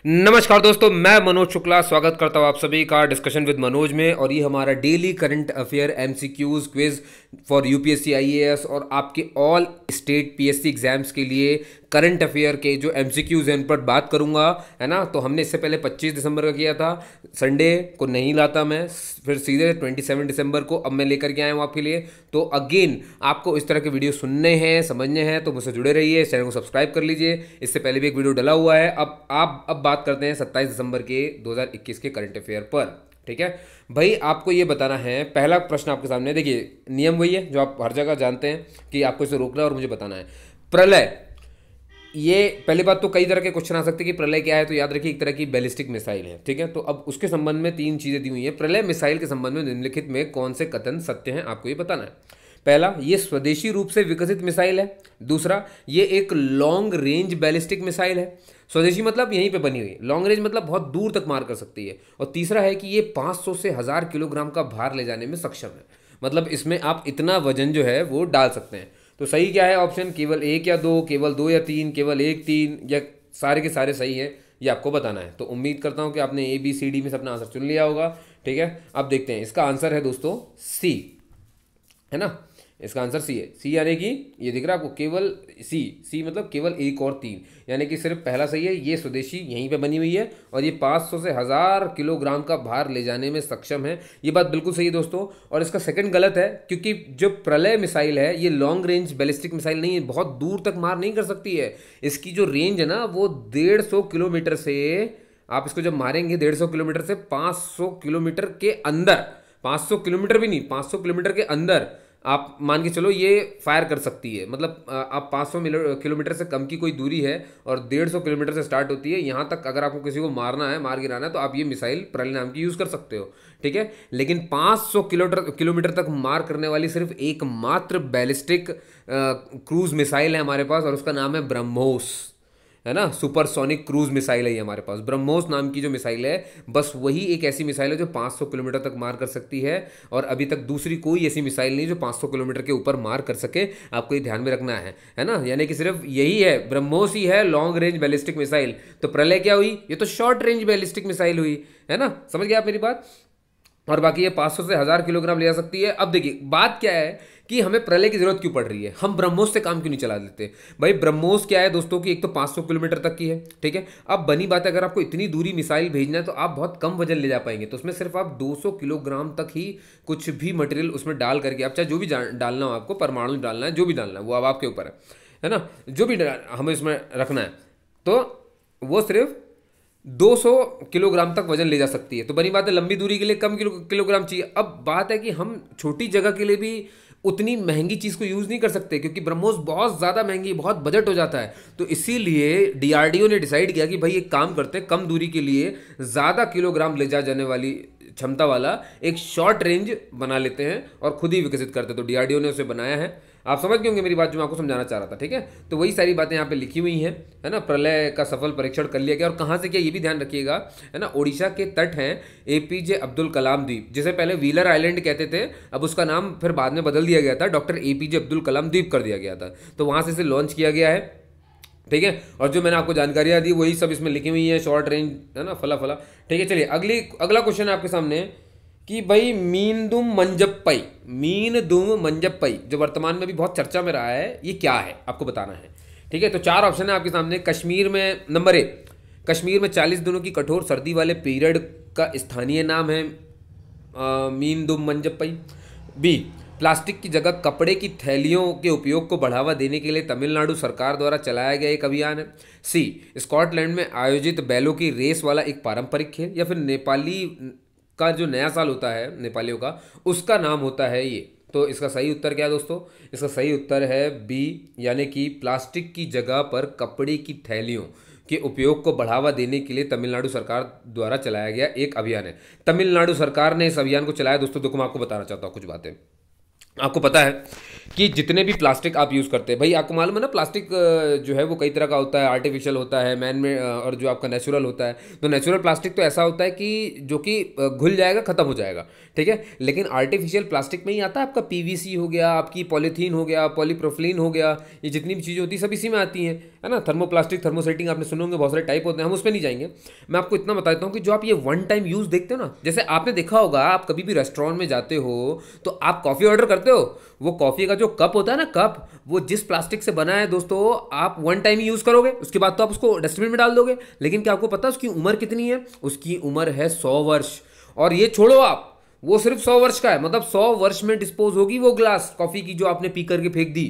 नमस्कार दोस्तों, मैं मनोज शुक्ला स्वागत करता हूँ आप सभी का डिस्कशन विद मनोज में। और ये हमारा daily current affair MCQs quiz for UPSC IAS और आपके ऑल स्टेट पीएससी एग्जाम्स के लिए करंट अफेयर के जो एमसीक्यूज हैं उन पर बात करूंगा, है ना। तो हमने इससे पहले 25 दिसंबर का किया था, संडे को नहीं लाता मैं, फिर सीधे 27 दिसंबर को अब मैं लेकर के आया हूँ आपके लिए। तो अगेन आपको इस तरह के वीडियो सुनने हैं, समझने हैं, तो मुझसे जुड़े रहिए, चैनल को सब्सक्राइब कर लीजिए। इससे पहले भी एक वीडियो डला हुआ है। अब बात करते हैं 27 दिसंबर के 2021 के करंट अफेयर पर। ठीक है भाई, आपको ये बताना है। पहला प्रश्न आपके सामने, देखिए नियम वही है जो आप हर जगह जानते हैं कि आपको इसे रोकना है और मुझे बताना है। प्रलय, ये पहली बात तो कई तरह के क्वेश्चन आ सकते हैं कि प्रलय क्या है, तो याद रखिए एक तरह की बैलिस्टिक मिसाइल है। ठीक है, तो अब उसके संबंध में तीन चीजें दी हुई हैं। प्रलय मिसाइल के संबंध में निम्नलिखित में कौन से कथन सत्य हैं, आपको ये बताना है। पहला, ये स्वदेशी रूप से विकसित मिसाइल है। दूसरा, ये एक लॉन्ग रेंज बैलिस्टिक मिसाइल है। स्वदेशी मतलब यहीं पे बनी हुई, लॉन्ग रेंज मतलब बहुत दूर तक मार कर सकती है। और तीसरा है कि ये 500 से 1000 किलोग्राम का भार ले जाने में सक्षम है, मतलब इसमें आप इतना वजन जो है वो डाल सकते हैं। तो सही क्या है ऑप्शन, केवल एक या दो, केवल दो या तीन, केवल एक तीन, या सारे के सारे सही हैं, ये आपको बताना है। तो उम्मीद करता हूँ कि आपने ए बी सी डी में से अपना आंसर चुन लिया होगा। ठीक है, अब देखते हैं। इसका आंसर है दोस्तों सी, है ना। इसका आंसर सी है। सी यानी कि ये दिख रहा है आपको, केवल सी, सी मतलब केवल एक और तीन, यानी कि सिर्फ पहला सही है। ये स्वदेशी यहीं पे बनी हुई है और ये 500 से 1000 किलोग्राम का भार ले जाने में सक्षम है। ये बात बिल्कुल सही है दोस्तों। और इसका सेकंड गलत है, क्योंकि जो प्रलय मिसाइल है ये लॉन्ग रेंज बैलिस्टिक मिसाइल नहीं है, बहुत दूर तक मार नहीं कर सकती है। इसकी जो रेंज है ना वो 150 किलोमीटर से, आप इसको जब मारेंगे 150 किलोमीटर से 500 किलोमीटर के अंदर, 500 किलोमीटर भी नहीं, 500 किलोमीटर के अंदर आप मान के चलो ये फायर कर सकती है। मतलब आप 500 किलोमीटर से कम की कोई दूरी है और 150 किलोमीटर से स्टार्ट होती है, यहाँ तक अगर आपको किसी को मारना है, मार गिराना है, तो आप ये मिसाइल प्रलय नाम की यूज़ कर सकते हो। ठीक है, लेकिन 500 किलोमीटर तक मार करने वाली सिर्फ एकमात्र बैलिस्टिक क्रूज मिसाइल है हमारे पास, और उसका नाम है ब्रह्मोस, है ना। सुपरसोनिक क्रूज मिसाइल है ये हमारे पास। ब्रह्मोस नाम की जो मिसाइल है, बस वही एक ऐसी मिसाइल है जो 500 किलोमीटर तक मार कर सकती है, और अभी तक दूसरी कोई ऐसी मिसाइल नहीं जो 500 किलोमीटर के ऊपर मार कर सके। आपको ये ध्यान में रखना है ना। यानी कि सिर्फ यही है, ब्रह्मोस ही है लॉन्ग रेंज बैलिस्टिक मिसाइल। तो प्रलय क्या हुई, ये तो शॉर्ट रेंज बैलिस्टिक मिसाइल हुई, है ना। समझ गए आप मेरी बात। और बाकी ये 500 से 1000 किलोग्राम ले जा सकती है। अब देखिए बात क्या है कि हमें प्रलय की जरूरत क्यों पड़ रही है, हम ब्रह्मोस से काम क्यों नहीं चला लेते। भाई ब्रह्मोस क्या है दोस्तों कि एक तो 500 किलोमीटर तक की है। ठीक है, अब बनी बात है, अगर आपको इतनी दूरी मिसाइल भेजना है तो आप बहुत कम वजन ले जा पाएंगे। तो उसमें सिर्फ आप 200 किलोग्राम तक ही कुछ भी मटेरियल उसमें डाल करके, आप चाहे जो भी डालना हो, आपको परमाणु डालना है, जो भी डालना है वो अब आपके ऊपर है ना, जो भी हमें इसमें रखना है, तो वो सिर्फ 200 किलोग्राम तक वजन ले जा सकती है। तो बनी बात है, लंबी दूरी के लिए कम किलोग्राम चाहिए। अब बात है कि हम छोटी जगह के लिए भी उतनी महंगी चीज़ को यूज़ नहीं कर सकते, क्योंकि ब्रह्मोस बहुत ज़्यादा महंगी, बहुत बजट हो जाता है। तो इसीलिए डीआरडीओ ने डिसाइड किया कि भाई एक काम करते हैं, कम दूरी के लिए ज़्यादा किलोग्राम ले जा जाने वाली क्षमता वाला एक शॉर्ट रेंज बना लेते हैं और खुद ही विकसित करते हैं। तो डीआरडीओ ने उसे बनाया है। आप समझ गए होंगे मेरी बात जो मैं आपको समझाना चाह रहा था। ठीक है, तो वही सारी बातें यहाँ पे लिखी हुई हैं, है ना। प्रलय का सफल परीक्षण कर लिया गया, और कहाँ से किया ये भी ध्यान रखिएगा, है ना। ओडिशा के तट हैं एपीजे अब्दुल कलाम द्वीप, जिसे पहले व्हीलर आइलैंड कहते थे, अब उसका नाम फिर बाद में बदल दिया गया था, डॉक्टर एपीजे अब्दुल कलाम द्वीप कर दिया गया था। तो वहाँ से इसे लॉन्च किया गया है। ठीक है, और जो मैंने आपको जानकारियाँ दी वही सब इसमें लिखी हुई है, शॉर्ट रेंज, है ना, फला फला। ठीक है, चलिए अगला क्वेश्चन है आपके सामने कि भाई मीन दुम मंजप्पई जो वर्तमान में भी बहुत चर्चा में रहा है, ये क्या है, आपको बताना है। ठीक है, तो चार ऑप्शन है आपके सामने। कश्मीर में, नंबर एक, कश्मीर में 40 दिनों की कठोर सर्दी वाले पीरियड का स्थानीय नाम है मीन दुम मंजप्पई। बी, प्लास्टिक की जगह कपड़े की थैलियों के उपयोग को बढ़ावा देने के लिए तमिलनाडु सरकार द्वारा चलाया गया एक अभियान है। सी, स्कॉटलैंड में आयोजित बैलों की रेस वाला एक पारंपरिक खेल, या फिर नेपाली का जो नया साल होता है नेपालियों का, उसका नाम होता है ये। तो इसका सही उत्तर क्या है दोस्तों, इसका सही उत्तर है बी, यानी कि प्लास्टिक की जगह पर कपड़े की थैलियों के उपयोग को बढ़ावा देने के लिए तमिलनाडु सरकार द्वारा चलाया गया एक अभियान है। तमिलनाडु सरकार ने इस अभियान को चलाया दोस्तों। देखो मैं आपको बताना चाहता हूँ कुछ बातें। आपको पता है कि जितने भी प्लास्टिक आप यूज़ करते हैं भाई, आपको मालूम है ना, प्लास्टिक जो है वो कई तरह का होता है, आर्टिफिशियल होता है, मैन में, और जो आपका नेचुरल होता है। तो नेचुरल प्लास्टिक तो ऐसा होता है कि जो कि घुल जाएगा, ख़त्म हो जाएगा, ठीक है। लेकिन आर्टिफिशियल प्लास्टिक में ही आता है आपका पीवीसी हो गया, आपकी पॉलीथीन हो गया, पॉलीप्रोफिलीन हो गया, ये जितनी भी चीज़ें होती हैं सब इसी में आती हैं, है ना। थर्मोप्लास्टिक, थर्मोसेटिंग आपने सुने होंगे, बहुत सारे टाइप होते हैं, हम उस पर नहीं जाएंगे। मैं आपको इतना बता देता हूँ कि जो आप ये वन टाइम यूज़ देखते हो ना, जैसे आपने देखा होगा, आप कभी भी रेस्टोरेंट में जाते हो तो आप कॉफ़ी ऑर्डर करते हो, वो कॉफ़ी का जो कप होता है ना, कप, वो जिस प्लास्टिक से बना है दोस्तों, आप वन टाइम ही यूज़ करोगे, उसके बाद तो आप उसको डस्टबिन में डाल दोगे। लेकिन क्या आपको पता है उसकी उम्र कितनी है? उसकी उम्र है 100 वर्ष। और ये छोड़ो आप, वो सिर्फ 100 वर्ष का है, मतलब 100 वर्ष में डिस्पोज होगी वो ग्लास कॉफ़ी की जो आपने पी करके फेंक दी।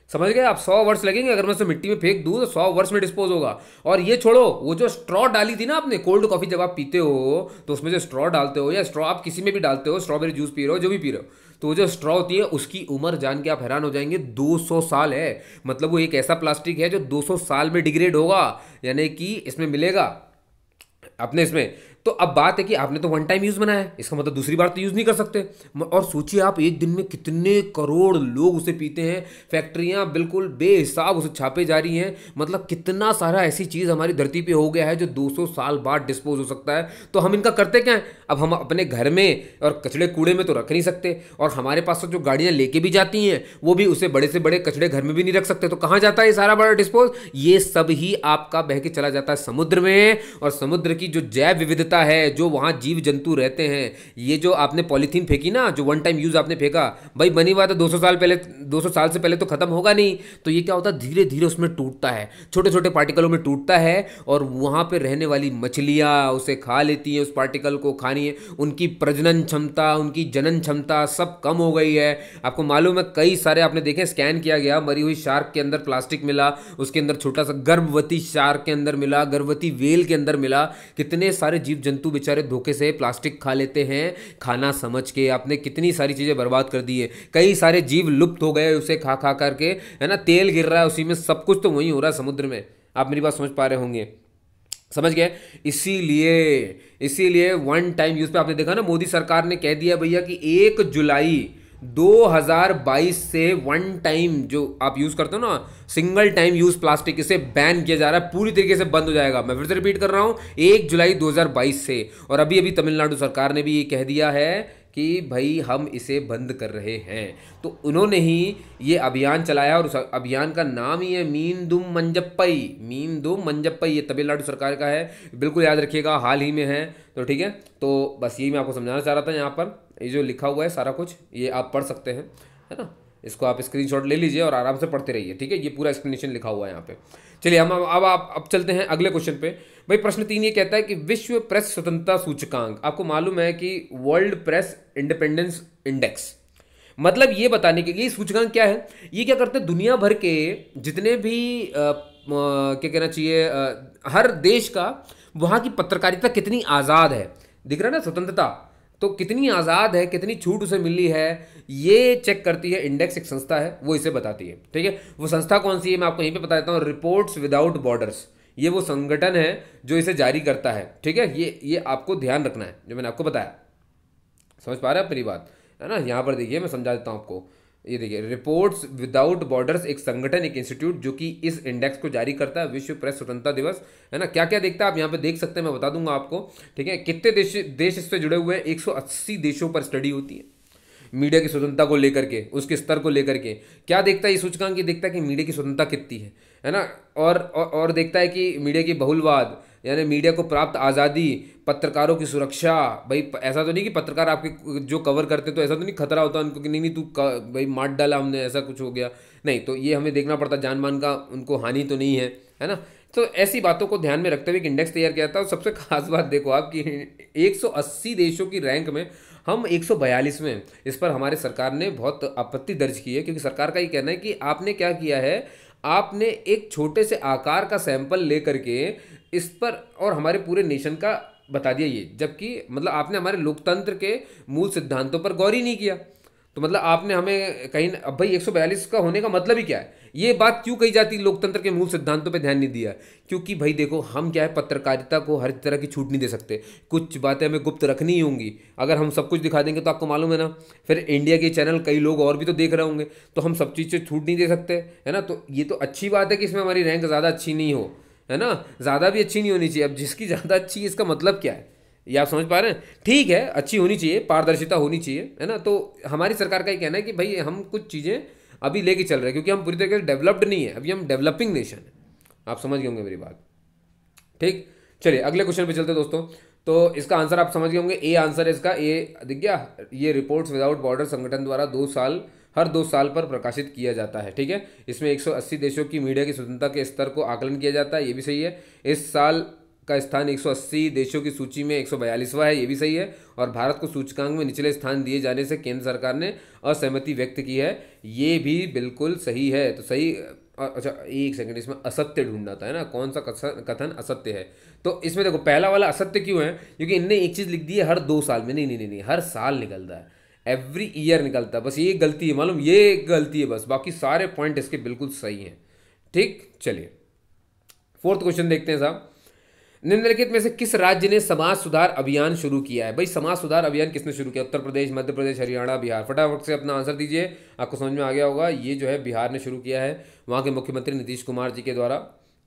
समझ गए आप? 100 वर्ष लगेंगे, अगर मैं उसे मिट्टी में फेंक दूँ तो 100 वर्ष में डिस्पोज होगा। और ये छोड़ो, वो जो स्ट्रॉ डाली थी ना आपने, कोल्ड कॉफ़ी जब आप पीते हो तो उसमें जो स्ट्रॉ डालते हो, या स्ट्रॉ आप किसी में भी डालते हो, स्ट्रॉबेरी जूस पी रहे हो, जो भी पी रहे हो, तो वो जो स्ट्रॉ होती है उसकी उम्र जान के आप हैरान हो जाएंगे, 200 साल है। मतलब वो एक ऐसा प्लास्टिक है जो 200 साल में डिग्रेड होगा, यानी कि इसमें मिलेगा अपने इसमें। तो अब बात है कि आपने तो वन टाइम यूज़ बनाया है, इसका मतलब दूसरी बार तो यूज़ नहीं कर सकते। और सोचिए आप, एक दिन में कितने करोड़ लोग उसे पीते हैं, फैक्ट्रियां बिल्कुल बेहिसाब उसे छापे जा रही हैं, मतलब कितना सारा ऐसी चीज़ हमारी धरती पे हो गया है जो 200 साल बाद डिस्पोज हो सकता है। तो हम इनका करते क्या है? अब हम अपने घर में और कचड़े कूड़े में तो रख नहीं सकते, और हमारे पास तो जो गाड़ियाँ लेके भी जाती हैं वो भी उसे बड़े से बड़े कचड़े घर में भी नहीं रख सकते। तो कहाँ जाता है ये सारा बड़ा डिस्पोज? ये सब ही आपका बह के चला जाता है समुद्र में। और समुद्र की जो जैव विविधता है, जो वहां जीव जंतु रहते हैं, ये जो आपने पॉलीथीन फेंकी ना, जो वन टाइम यूज आपने फेंका, भाई बनी बात है 200 साल पहले, 200 साल से पहले तो खत्म होगा नहीं। तो ये क्या होता है, धीरे धीरे उसमें टूटता है, छोटे छोटे पार्टिकलों में टूटता है, और वहां पे रहने वाली मछलियां उसे खा लेती हैं, उस पार्टिकल को खानी है। उनकी प्रजनन क्षमता, उनकी जनन क्षमता सब कम हो गई है। आपको मालूम है, कई सारे आपने देखे, स्कैन किया गया, मरी हुई शार्क के अंदर प्लास्टिक मिला, उसके अंदर छोटा सा गर्भवती शार्क के अंदर मिला, गर्भवती व्हेल के अंदर मिला। कितने सारे जीव जंतु बेचारे धोखे से प्लास्टिक खा लेते हैं, खाना समझ के। आपने कितनी सारी चीजें बर्बाद कर दी है, कई सारे जीव लुप्त हो गए उसे खा खा करके, है ना। तेल गिर रहा है उसी में, सब कुछ तो वही हो रहा है समुद्र में। आप मेरी बात समझ पा रहे होंगे, समझ गए? इसीलिए इसीलिए वन टाइम यूज पे आपने देखा ना, मोदी सरकार ने कह दिया भैया कि 1 जुलाई 2022 से वन टाइम जो आप यूज करते हो ना, सिंगल टाइम यूज प्लास्टिक, इसे बैन किया जा रहा है, पूरी तरीके से बंद हो जाएगा। मैं फिर से रिपीट कर रहा हूं, 1 जुलाई 2022 से। और अभी अभी तमिलनाडु सरकार ने भी ये कह दिया है कि भाई हम इसे बंद कर रहे हैं। तो उन्होंने ही ये अभियान चलाया, और उस अभियान का नाम ही है मींदुम मंजप्पई। मींदुम मंजप्पई, ये तमिलनाडु सरकार का है, बिल्कुल याद रखिएगा, हाल ही में है। तो ठीक है, तो बस यही मैं आपको समझाना चाह रहा था। यहाँ पर ये जो लिखा हुआ है सारा कुछ, ये आप पढ़ सकते हैं, है ना। इसको आप स्क्रीनशॉट ले लीजिए और आराम से पढ़ते रहिए, ठीक है। ये पूरा एक्सप्लेनेशन लिखा हुआ है यहाँ पे। चलिए हम अब चलते हैं अगले क्वेश्चन पे। भाई प्रश्न 3 ये कहता है कि विश्व प्रेस स्वतंत्रता सूचकांक, आपको मालूम है कि वर्ल्ड प्रेस इंडिपेंडेंस इंडेक्स, मतलब ये बताने के लिए सूचकांक क्या है, ये क्या करते हैं, दुनिया भर के जितने भी क्या कहना चाहिए, हर देश का, वहाँ की पत्रकारिता कितनी आज़ाद है, दिख रहा है ना, स्वतंत्रता तो कितनी आज़ाद है, कितनी छूट उसे मिली है, ये चेक करती है इंडेक्स। एक संस्था है वो इसे बताती है, ठीक है। वो संस्था कौन सी है मैं आपको यहीं पे बता देता हूँ, रिपोर्ट्स विदाउट बॉर्डर्स, ये वो संगठन है जो इसे जारी करता है, ठीक है। ये आपको ध्यान रखना है जो मैंने आपको बताया, समझ पा रहे हैं आप मेरी बात, है ना। यहाँ पर देखिए मैं समझा देता हूँ आपको, ये देखिए, रिपोर्ट्स विदाउट बॉर्डर्स एक संगठन, एक इंस्टीट्यूट जो कि इस इंडेक्स को जारी करता है, विश्व प्रेस स्वतंत्रता दिवस, है ना। क्या क्या देखता है आप यहाँ पे देख सकते हैं, मैं बता दूंगा आपको, ठीक है। कितने देश इससे जुड़े हुए हैं, 180 देशों पर स्टडी होती है मीडिया की स्वतंत्रता को लेकर के, उसके स्तर को लेकर के। क्या देखता है ये सूचकांक? ये देखता है कि मीडिया की स्वतंत्रता कितनी है ना। और देखता है कि मीडिया की बहुलवाद, यानी मीडिया को प्राप्त आज़ादी, पत्रकारों की सुरक्षा। भाई ऐसा तो नहीं कि पत्रकार आपके जो कवर करते तो ऐसा तो नहीं खतरा होता उनको कि नहीं नहीं तू भाई मार डाला हमने, ऐसा कुछ हो गया, नहीं। तो ये हमें देखना पड़ता, जान मान का उनको हानि तो नहीं है ना। तो ऐसी बातों को ध्यान में रखते हुए एक इंडेक्स तैयार किया था। और सबसे खास बात देखो आप कि 180 देशों की रैंक में हम 142वें। इस पर हमारे सरकार ने बहुत आपत्ति दर्ज की है, क्योंकि सरकार का ये कहना है कि आपने क्या किया है, आपने एक छोटे से आकार का सैंपल ले करके इस पर और हमारे पूरे नेशन का बता दिया ये, जबकि मतलब आपने हमारे लोकतंत्र के मूल सिद्धांतों पर गौर ही नहीं किया। तो मतलब आपने हमें कहीं, अब भाई 142 का होने का मतलब ही क्या है? ये बात क्यों कही जाती है, लोकतंत्र के मूल सिद्धांतों पे ध्यान नहीं दिया? क्योंकि भाई देखो, हम क्या है, पत्रकारिता को हर तरह की छूट नहीं दे सकते, कुछ बातें हमें गुप्त रखनी ही होंगी। अगर हम सब कुछ दिखा देंगे तो आपको मालूम है ना, फिर इंडिया के चैनल कई लोग और भी तो देख रहे होंगे, तो हम सब चीज़ से छूट नहीं दे सकते, है ना। तो ये तो अच्छी बात है कि इसमें हमारी रैंक ज़्यादा अच्छी नहीं हो, है ना, ज़्यादा भी अच्छी नहीं होनी चाहिए। अब जिसकी ज़्यादा अच्छी है, इसका मतलब क्या है, ये आप समझ पा रहे हैं? ठीक है, अच्छी होनी चाहिए, पारदर्शिता होनी चाहिए, है ना। तो हमारी सरकार का ये कहना है कि भाई हम कुछ चीज़ें अभी लेके चल रहे हैं, क्योंकि हम पूरी तरीके से डेवलप्ड नहीं है, अभी हम डेवलपिंग नेशन है। आप समझ गए होंगे मेरी बात, ठीक। चलिए अगले क्वेश्चन पे चलते हैं दोस्तों। तो इसका आंसर आप समझ गए होंगे, ए आंसर है इसका, ए दिख गया। ये रिपोर्ट्स विदाउट बॉर्डर संगठन द्वारा हर 2 साल पर प्रकाशित किया जाता है, ठीक है। इसमें 180 देशों की मीडिया की स्वतंत्रता के स्तर को आकलन किया जाता है, ये भी सही है। इस साल का स्थान 180 देशों की सूची में 142वां है, ये भी सही है। और भारत को सूचकांक में निचले स्थान दिए जाने से केंद्र सरकार ने असहमति व्यक्त की है, ये भी बिल्कुल सही है। तो सही, अच्छा एक सेकंड, इसमें असत्य ढूंढना था, है ना, कौन सा कथन असत्य है। तो इसमें देखो, पहला वाला असत्य क्यों है, क्योंकि इनने एक चीज़ लिख दी है हर 2 साल में, नहीं नहीं नहीं नहीं, हर साल निकलता है, एवरी ईयर निकलता है। बस ये गलती है, मालूम, ये एक गलती है बस, बाकी सारे पॉइंट इसके बिल्कुल सही हैं, ठीक। चलिए फोर्थ क्वेश्चन देखते हैं साहब। निम्नलिखित में से किस राज्य ने समाज सुधार अभियान शुरू किया है? भाई समाज सुधार अभियान किसने शुरू किया? उत्तर प्रदेश, मध्य प्रदेश, हरियाणा, बिहार। फटाफट से अपना आंसर दीजिए, आपको समझ में आ गया होगा। ये जो है बिहार ने शुरू किया है, वहाँ के मुख्यमंत्री नीतीश कुमार जी के द्वारा,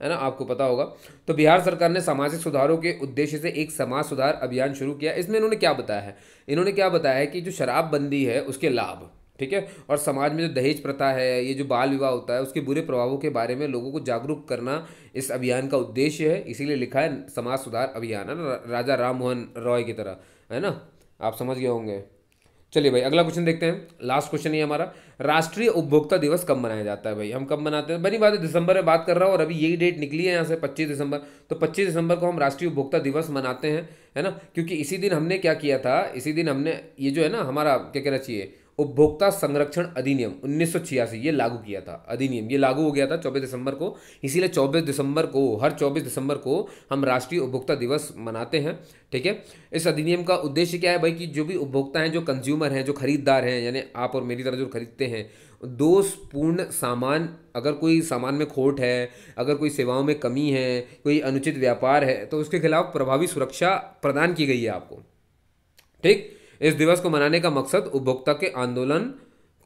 है ना, आपको पता होगा। तो बिहार सरकार ने सामाजिक सुधारों के उद्देश्य से एक समाज सुधार अभियान शुरू किया। इसमें इन्होंने क्या बताया है, इन्होंने क्या बताया है कि जो शराबबंदी है उसके लाभ, ठीक है, और समाज में जो दहेज प्रथा है, ये जो बाल विवाह होता है, उसके बुरे प्रभावों के बारे में लोगों को जागरूक करना इस अभियान का उद्देश्य है। इसीलिए लिखा है समाज सुधार अभियान, है ना, राजा राम मोहन रॉय की तरह, है ना, आप समझ गए होंगे। चलिए भाई अगला क्वेश्चन देखते हैं, लास्ट क्वेश्चन ये हमारा। राष्ट्रीय उपभोक्ता दिवस कब मनाया जाता है? भाई हम कब मनाते हैं? बनी बात है, दिसंबर में बात कर रहा हूँ, और अभी यही डेट निकली है यहाँ से, 25 दिसंबर। तो 25 दिसंबर को हम राष्ट्रीय उपभोक्ता दिवस मनाते हैं, है ना, क्योंकि इसी दिन हमने क्या किया था, इसी दिन हमने ये जो है ना, हमारा क्या कहना चाहिए, उपभोक्ता संरक्षण अधिनियम 1986 ये लागू किया था। अधिनियम ये लागू हो गया था 24 दिसंबर को, इसीलिए 24 दिसंबर को, हर 24 दिसंबर को हम राष्ट्रीय उपभोक्ता दिवस मनाते हैं, ठीक है। इस अधिनियम का उद्देश्य क्या है भाई, कि जो भी उपभोक्ता हैं, जो कंज्यूमर हैं, जो खरीदार हैं, यानी आप और मेरी तरह जो खरीदते हैं, दोषपूर्ण सामान, अगर कोई सामान में खोट है, अगर कोई सेवाओं में कमी है, कोई अनुचित व्यापार है, तो उसके खिलाफ प्रभावी सुरक्षा प्रदान की गई है आपको, ठीक। इस दिवस को मनाने का मकसद उपभोक्ता के आंदोलन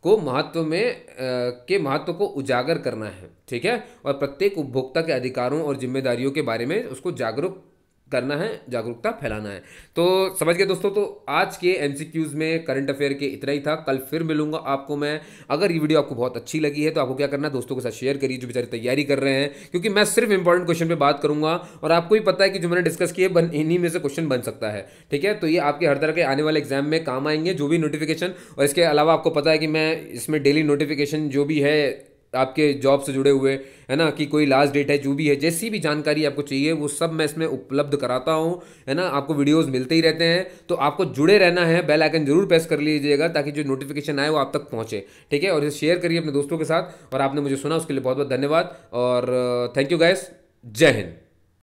को महत्व को उजागर करना है, ठीक है, और प्रत्येक उपभोक्ता के अधिकारों और जिम्मेदारियों के बारे में उसको जागरूक करना है, जागरूकता फैलाना है। तो समझ गए दोस्तों। तो आज के एमसीक्यूज में करंट अफेयर के इतना ही था, कल फिर मिलूंगा आपको मैं। अगर ये वीडियो आपको बहुत अच्छी लगी है तो आपको क्या करना है, दोस्तों के साथ शेयर करिए जो बेचारे तैयारी कर रहे हैं, क्योंकि मैं सिर्फ इंपॉर्टेंट क्वेश्चन पे बात करूंगा, और आपको ही पता है कि जो मैंने डिस्कस किए इन्हीं में से क्वेश्चन बन सकता है, ठीक है। तो ये आपके हर तरह के आने वाले एग्जाम में काम आएंगे, जो भी नोटिफिकेशन, और इसके अलावा आपको पता है कि मैं इसमें डेली नोटिफिकेशन जो भी है आपके जॉब से जुड़े हुए, है ना, कि कोई लास्ट डेट है, जो भी है, जैसी भी जानकारी आपको चाहिए वो सब मैं इसमें उपलब्ध कराता हूँ, है ना। आपको वीडियोस मिलते ही रहते हैं, तो आपको जुड़े रहना है, बेल आइकन जरूर प्रेस कर लीजिएगा ताकि जो नोटिफिकेशन आए वो आप तक पहुँचे, ठीक है। और इसे शेयर करिए अपने दोस्तों के साथ, और आपने मुझे सुना उसके लिए बहुत बहुत धन्यवाद, और थैंक यू गाइस, जय हिंद।